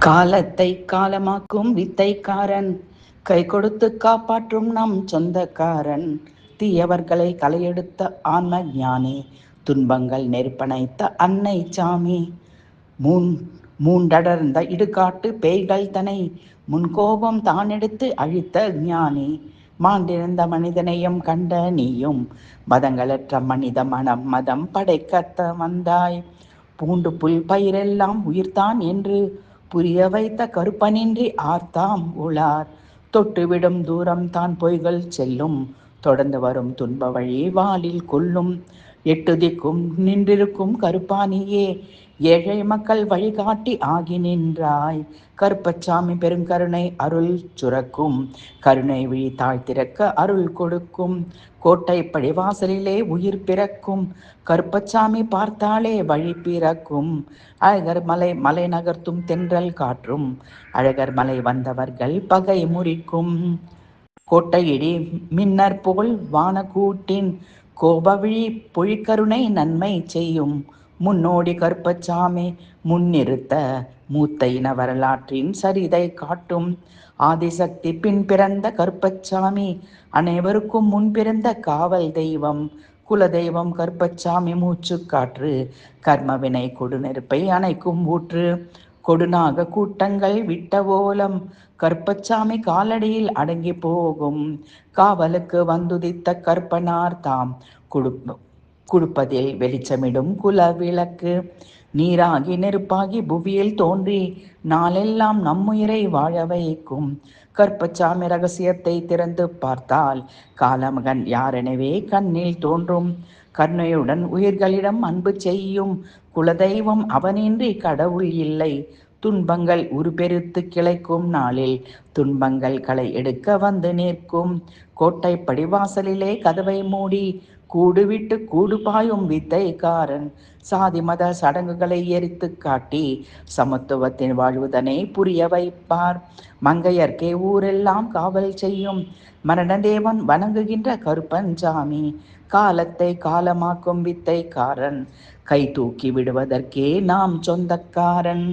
காலத்தை காலமாக்கும் வித்தைக்காரன், கை கொடுத்து காப்பாற்றும் நம் சொந்தக்காரன், தீயவர்களை களையெடுத்த ஆன்ம ஞானி, துன்பங்கள் நெருப்பணைத்த அன்னை சாமி, மூண்டடர்ந்த இடுகாட்டு பேய்கள் தனை முன்கோபம் தானெடுத்து அழித்த ஞானி, மாண்டிருந்த மனிதனையும் கண்ட நீயும் மதங்களற்ற மனித மனம் மதம் படைக்கத்த வந்தாய். பூண்டு புல் பயிரெல்லாம் உயிர்தான் என்று புரிய வைத்த கருப்பனின்றி ஆர்த்தாம் உளார், தொட்டுவிடும் தூரம் தான் பொய்கள் செல்லும், தொடர்ந்து வரும் துன்ப வழி வாளில் கொல்லும். எட்டு திக்கும் நின்றிருக்கும் கருப்பானியே, ஏழை மக்கள் வழிகாட்டி ஆகி நின்றாய். கருப்பசாமி பெருங்கருணை அருள் சுரக்கும், கருணை விழி தாழ்த்திறக்க அருள் கொடுக்கும், கோட்டை படிவாசலிலே உயிர் பிறக்கும், கருப்பசாமி பார்த்தாலே வழி பிறக்கும். அழகர் மலை மலை நகர்த்தும் தென்றல் காற்றும், அழகர் மலை வந்தவர்கள் பகை முறிக்கும். கோட்டையிடி மின்னர் போல் வானக்கூட்டின் கோபவிழி பொழிக்கருணை நன்மை செய்யும், முன்னோடி கருப்பசாமி முன்னிறுத்த மூத்த இன வரலாற்றின் சரிதை காட்டும். ஆதிசக்தி பின் பிறந்த கருப்பசாமி, அனைவருக்கும் முன் பிறந்த காவல் தெய்வம், குலதெய்வம் கருப்பசாமி மூச்சு காற்று, கர்மவினை கொடுநெருப்பை அணைக்கும் ஊற்று. கொடுநாக கூட்டங்கள் விட்ட ஓலம், கருப்பசாமி காலடியில் அடங்கி போகும், காவலுக்கு வந்துதித்த கற்பனார் தாம் கொடுப்பதில் வெளிச்சமிடும் குல விளக்கு. நீராகி நெருப்பாகி புவியில் தோன்றி நாளெல்லாம் நம்முயிரை வாழ வைக்கும், கருப்பசாமி ரகசியத்தை திறந்து பார்த்தால் காலமகன் யாரெனவே கண்ணில் தோன்றும். கருணையுடன் உயிர்களிடம் அன்பு செய்யும் குலதெய்வம் அவனின்றி கடவுள் இல்லை, துன்பங்கள் உருபெருத்து கிளைக்கும் நாளில் துன்பங்கள் களை எடுக்க வந்து நிற்கும். கோட்டை படிவாசலிலே கதவை மூடி கூடுவிட்டு கூடு பாயும் வித்தைக்காரன், சாதி மத சடங்குகளை எரித்து காட்டி சமத்துவத்தின் வாழ்வுதனை புரிய வைப்பார். மங்கையர்க்கே ஊரெல்லாம் காவல் செய்யும் மரணதேவன் வணங்குகின்ற கருப்பஞ்சாமி, காலத்தை காலமாக்கும் வித்தைக்காரன், கை தூக்கி விடுவதற்கே நாம் சொந்தக்காரன்.